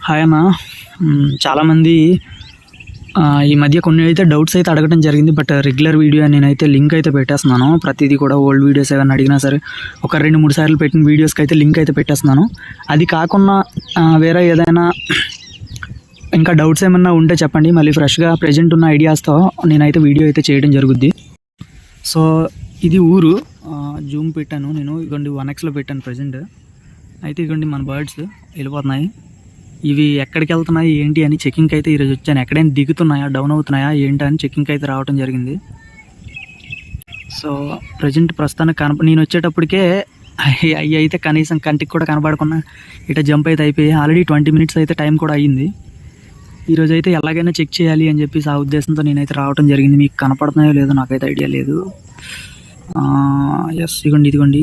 Hi అన్న. చాలామంది ఈ మధ్య కొన్ని అయితే డౌట్స్ అయితే అడగడం జరిగింది. బట్ రెగ్యులర్ వీడియో నేనైతే లింక్ అయితే పెట్టేస్తున్నాను. ప్రతిదీ కూడా ఓల్డ్ వీడియోస్ ఏమైనా అడిగినా సరే ఒక 2-3 సార్లు పెట్టిన వీడియోస్కి అయితే లింక్ అయితే పెట్టేస్తున్నాను. అది కాకుండా వేరే ఏదైనా ఇంకా డౌట్స్ ఏమన్నా ఉంటే చెప్పండి. మళ్ళీ ఫ్రెష్గా ప్రజెంట్ ఉన్న ఐడియాస్తో నేనైతే వీడియో అయితే చేయడం జరుగుద్ది. సో ఇది ఊరు జూమ్ పెట్టాను నేను. ఇదిగోండి 1xలో పెట్టాను ప్రజెంట్. అయితే ఇదిగోండి మన బర్డ్స్ వెళ్ళిపోతున్నాయి. ఇవి ఎక్కడికి వెళ్తున్నాయి ఏంటి అని చెకింగ్కి అయితే ఈరోజు వచ్చాను. ఎక్కడైనా దిగుతున్నాయా, డౌన్ అవుతున్నాయా ఏంటి అని చెకింగ్కి అయితే రావడం జరిగింది. సో ప్రస్తుతానికి నేను వచ్చేటప్పటికే అవి అయితే కనీసం కంటికి కూడా కనపడకుండా ఇట జంప్ అయితే అయిపోయి ఆల్రెడీ 20 మినిట్స్ అయితే టైం కూడా అయ్యింది. ఈరోజు అయితే ఎలాగైనా చెక్ చేయాలి అని చెప్పేసి ఆ ఉద్దేశంతో నేనైతే రావడం జరిగింది. మీకు కనపడుతున్నాయో లేదో నాకైతే ఐడియా లేదు. ఎస్ ఇదిగోండి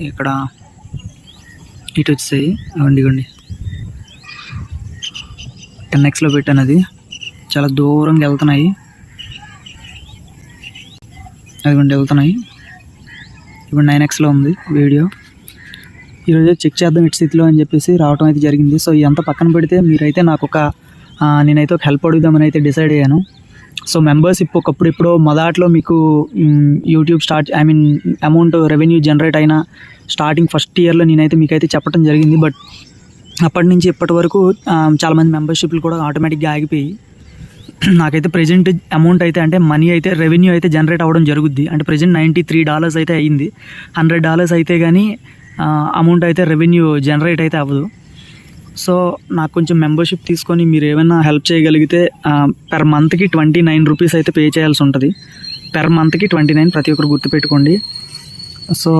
ఇక్కడ ఇటు వచ్చాయి. ఇదిగోండి 10xలో పెట్టాను. అది చాలా దూరంగా వెళ్తున్నాయి. అదిగోండి వెళ్తున్నాయి. ఇప్పుడు 9xలో ఉంది వీడియో. ఈరోజు చెక్ చేద్దాం ఇటు స్థితిలో అని చెప్పేసి రావడం అయితే జరిగింది. సో ఇదంతా పక్కన పెడితే మీరైతే నాకు నేనైతే ఒక హెల్ప్ అడుగుదామని అయితే డిసైడ్ అయ్యాను. సో మెంబర్షిప్ ఎప్పుడో మొదట్లో మీకు యూట్యూబ్ అమౌంట్ రెవెన్యూ జనరేట్ అయిన స్టార్టింగ్ ఫస్ట్ ఇయర్లో నేనైతే మీకైతే చెప్పడం జరిగింది. బట్ అప్పటి నుంచి ఇప్పటి వరకు చాలామంది మెంబర్షిప్లు కూడా ఆటోమేటిక్గా ఆగిపోయి నాకైతే ప్రజెంట్ అమౌంట్ అయితే అంటే మనీ అయితే రెవెన్యూ అయితే జనరేట్ అవ్వడం జరుగుద్ది. అంటే ప్రజెంట్ $93 అయితే అయ్యింది. $100 అయితే కానీ అమౌంట్ అయితే రెవెన్యూ జనరేట్ అయితే అవ్వదు. సో నాకు కొంచెం మెంబర్షిప్ తీసుకొని మీరు ఏమైనా హెల్ప్ చేయగలిగితే పెర్ మంత్కి $29 అయితే పే చేయాల్సి ఉంటుంది. పెర్ మంత్కి 29 ప్రతి ఒక్కరు గుర్తుపెట్టుకోండి. సో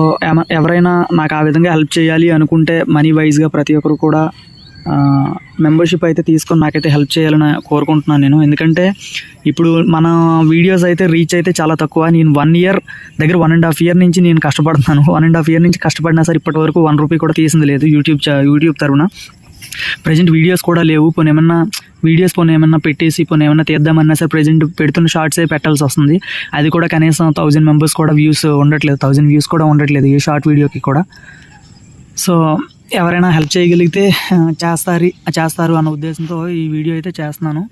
ఎవరైనా నాకు ఆ విధంగా హెల్ప్ చేయాలి అనుకుంటే మనీ వైజ్గా ప్రతి ఒక్కరు కూడా మెంబర్షిప్ అయితే తీసుకొని నాకైతే హెల్ప్ చేయాలని కోరుకుంటున్నాను నేను. ఎందుకంటే ఇప్పుడు మన వీడియోస్ అయితే రీచ్ అయితే చాలా తక్కువ. నేను 1 ఇయర్ దగ్గర 1.5 ఇయర్ నుంచి నేను కష్టపడుతున్నాను. 1.5 ఇయర్ నుంచి కష్టపడినా సరే ఇప్పటి వరకు ₹1 కూడా తీసింది లేదు యూట్యూబ్ తరఫున. ప్రజెంట్ వీడియోస్ కూడా లేవు. వీడియోస్ ఏమన్నా పెట్టేసి ఏమన్నా తీద్దామన్నా సరే ప్రజెంట్ పెడుతున్న షార్ట్సే పెట్టాల్సి వస్తుంది. అది కూడా కనీసం 1000 మెంబర్స్ కూడా వ్యూస్ ఉండట్లేదు, 1000 వ్యూస్ కూడా ఉండట్లేదు ఈ షార్ట్ వీడియోకి కూడా. సో ఎవరైనా హెల్ప్ చేయగలిగితే చేస్తారు అన్న ఉద్దేశంతో ఈ వీడియో అయితే చేస్తున్నాను.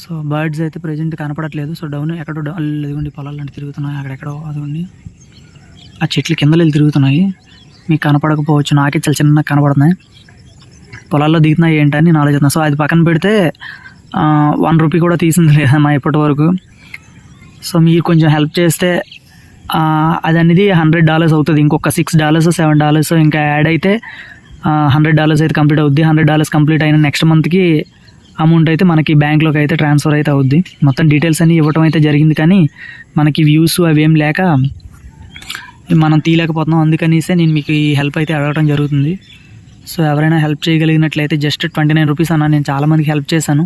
సో బర్డ్స్ అయితే ప్రజెంట్ కనపడట్లేదు. సో ఎక్కడో అదిగోండి పొలాలంటే తిరుగుతున్నాయి. అక్కడెక్కడో అదిగోండి ఆ చెట్ల కింద వెళ్ళి తిరుగుతున్నాయి. మీకు కనపడకపోవచ్చు, నాకే చాలా చిన్నగా కనపడుతున్నాయి. పొలాల్లో దిగుతున్నాయి ఏంటని నేను ఆలోచిస్తున్నాను. సో అది పక్కన పెడితే ₹1 కూడా తీసింది లేదమ్మా ఇప్పటి వరకు. సో మీరు కొంచెం హెల్ప్ చేస్తే అది అనేది $100 అవుతుంది. ఇంకొక $6 $7 ఇంకా యాడ్ అయితే $100 అయితే కంప్లీట్ అవుద్ది. $100 కంప్లీట్ అయిన నెక్స్ట్ మంత్కి అమౌంట్ అయితే మనకి బ్యాంక్లోకి అయితే ట్రాన్స్ఫర్ అయితే అవుద్ది. మొత్తం డీటెయిల్స్ అన్నీ ఇవ్వటం అయితే జరిగింది. కానీ మనకి వ్యూస్ అవేం లేక మనం తీయలేకపోతున్నాం. అందుకనిసే నేను మీకు ఈ హెల్ప్ అయితే అడగడం జరుగుతుంది. సో ఎవరైనా హెల్ప్ చేయగలిగినట్లయితే జస్ట్ $29 అన్న. నేను చాలామందికి హెల్ప్ చేశాను.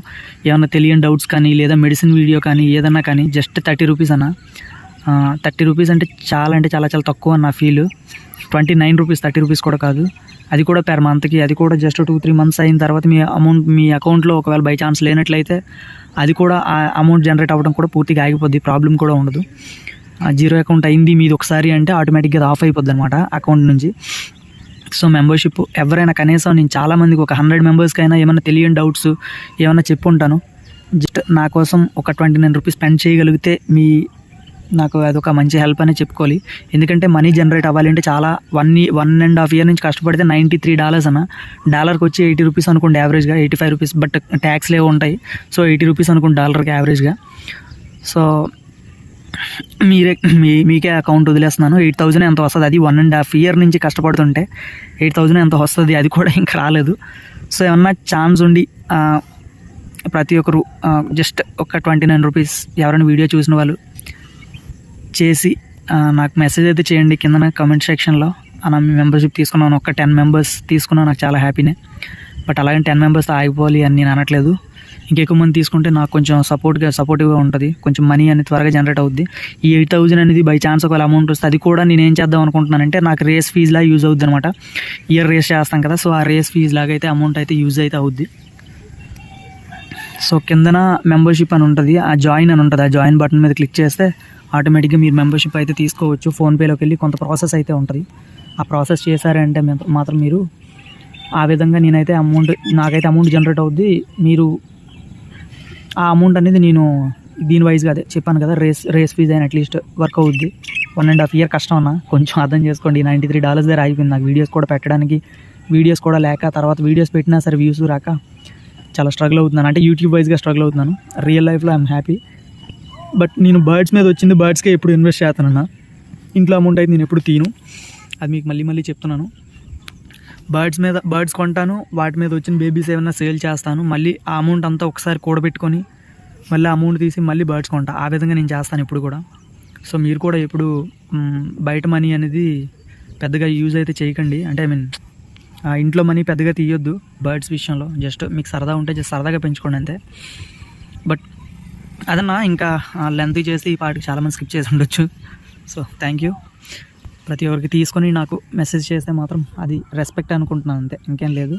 ఏమైనా తెలియని డౌట్స్ కానీ లేదా మెడిసిన్ వీడియో కానీ ఏదన్నా కానీ జస్ట్ $30 అన్న. $30 అంటే చాలా తక్కువ నా ఫీల్. $29 $30 కూడా కాదు. అది కూడా పెర్ మంత్కి. అది కూడా జస్ట్ 2-3 మంత్స్ అయిన తర్వాత మీ అకౌంట్లో ఒకవేళ బై ఛాన్స్ లేనట్లయితే అది కూడా ఆ అమౌంట్ జనరేట్ అవ్వడం కూడా పూర్తిగా ఆగిపోద్ది. ప్రాబ్లం కూడా ఉండదు. జీరో అకౌంట్ అయింది మీది ఒకసారి అంటే ఆటోమేటిక్గా అది ఆఫ్ అయిపోద్ది అనమాట అకౌంట్ నుంచి. సో మెంబర్షిప్ ఎవరైనా కనీసం నేను చాలామందికి ఒక 100 మెంబర్స్కైనా ఏమైనా తెలియని డౌట్స్ ఏమైనా చెప్పుంటాను. జస్ట్ నా కోసం ఒక $29 స్పెండ్ చేయగలిగితే నాకు అదొక మంచి హెల్ప్ అనే చెప్పుకోవాలి. ఎందుకంటే మనీ జనరేట్ అవ్వాలంటే చాలా 1.5 ఇయర్ నుంచి కష్టపడితే $93 అన్న. డాలర్కి వచ్చి $80 అనుకోండి యావరేజ్గా, $85. బట్ ట్యాక్స్లు ఏవో ఉంటాయి. సో $80 అనుకోండి డాలర్కి యావరేజ్గా. సో మీకే అకౌంట్ వదిలేస్తున్నాను. 8,000 ఎంత వస్తుంది. అది 1.5 ఇయర్ నుంచి కష్టపడుతుంటే 8,000 ఎంత వస్తుంది. అది కూడా ఇంకా రాలేదు. సో ఏమన్నా ఛాన్స్ ఉండి ప్రతి ఒక్కరు జస్ట్ ఒక $29 ఎవరైనా వీడియో చూసిన వాళ్ళు చేసి నాకు మెసేజ్ అయితే చేయండి కింద కమెంట్ సెక్షన్లో. అన్న మీ మెంబర్షిప్ తీసుకున్నాను, ఒక 10 మెంబర్స్ తీసుకున్నా నాకు చాలా హ్యాపీనే. బట్ అలాగే 10 మెంబర్స్తో ఆగిపోవాలి అని నేను అనట్లేదు. ఇంకెక్కువ మంది తీసుకుంటే నాకు కొంచెం సపోర్టివ్గా ఉంటుంది. కొంచెం మనీ అనేది త్వరగా జనరేట్ అవుద్ది. ఈ 8,000 అనేది బై ఛాన్స్ ఒకవేళ అమౌంట్ వస్తే అది కూడా నేను ఏం చేద్దాం అనుకుంటున్నానంటే నాకు రేస్ ఫీజ్లా యూజ్ అవుద్ది అనమాట. ఇయర్ రేస్ చేస్తాం కదా. సో ఆ రేస్ ఫీజ్ లాగా అయితే అమౌంట్ అయితే యూజ్ అయితే అవుద్ది. సో కిందన మెంబర్షిప్ అని ఉంటుంది, ఆ జాయిన్ అని ఉంటుంది. ఆ జాయిన్ బటన్ మీద క్లిక్ చేస్తే ఆటోమేటిక్గా మీరు మెంబర్షిప్ అయితే తీసుకోవచ్చు. ఫోన్పేలోకి వెళ్ళి కొంత ప్రాసెస్ అయితే ఉంటుంది. ఆ ప్రాసెస్ చేశారంటే మాత్రం మీరు ఆ విధంగా నేనైతే నాకైతే అమౌంట్ జనరేట్ అవుద్ది. మీరు ఆ అమౌంట్ అనేది నేను దీని వైజ్గా అదే చెప్పాను కదా, రేస్ ఫీజ్ అయినా అట్లీస్ట్ వర్క్ అవుద్ది. 1.5 year కష్టం అన్న, కొంచెం అర్థం చేసుకోండి. $93 దగ్గర అయిపోయింది నాకు వీడియోస్ కూడా పెట్టడానికి. వీడియోస్ కూడా లేక, తర్వాత వీడియోస్ పెట్టినా సరే వ్యూస్ రాక చాలా స్ట్రగుల్ అవుతున్నాను. అంటే యూట్యూబ్ వైజ్గా స్ట్రగుల్ అవుతున్నాను. రియల్ లైఫ్లో ఐఎమ్ హ్యాపీ. బట్ నేను బర్డ్స్ మీద వచ్చింది బర్డ్స్కే ఎప్పుడు ఇన్వెస్ట్ చేస్తానన్న. ఇంట్లో అమౌంట్ అయితే నేను ఎప్పుడు తీను. అది మీకు మళ్ళీ చెప్తున్నాను. బర్డ్స్ కొంటాను, వాటి మీద వచ్చిన బేబీస్ ఏమైనా సేల్ చేస్తాను, మళ్ళీ ఆ అమౌంట్ అంతా ఒకసారి కూడబెట్టుకొని మళ్ళీ అమౌంట్ తీసి మళ్ళీ బర్డ్స్ కొంటా. ఆ విధంగా నేను చేస్తాను ఇప్పుడు కూడా. సో మీరు కూడా ఎప్పుడు బయట మనీ అనేది పెద్దగా యూజ్ అయితే చేయకండి. అంటే ఇంట్లో మనీ పెద్దగా తీయొద్దు బర్డ్స్ విషయంలో. జస్ట్ మీకు సరదా ఉంటే జస్ట్ సరదాగా పెంచుకోండి అంతే. బట్ అదన్నా ఇంకా లెంత్ చేసి ఈ పాటికి చాలామంది స్కిప్ చేసి ఉండొచ్చు. So thank you. ప్రతి ఒక్కరికి తీసుకొని నాకు మెసేజ్ చేస్తే మాత్రం అది రెస్పెక్ట్ అనుకుంటున్నాను అంతే, ఇంకేం లేదు.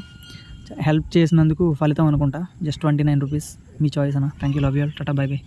హెల్ప్ చేసినందుకు ఫలితం అనుకుంటా. జస్ట్ 29 రూపీస్, మీ చాయిస్ అన్న. Thank you, love you all, Tata, by by.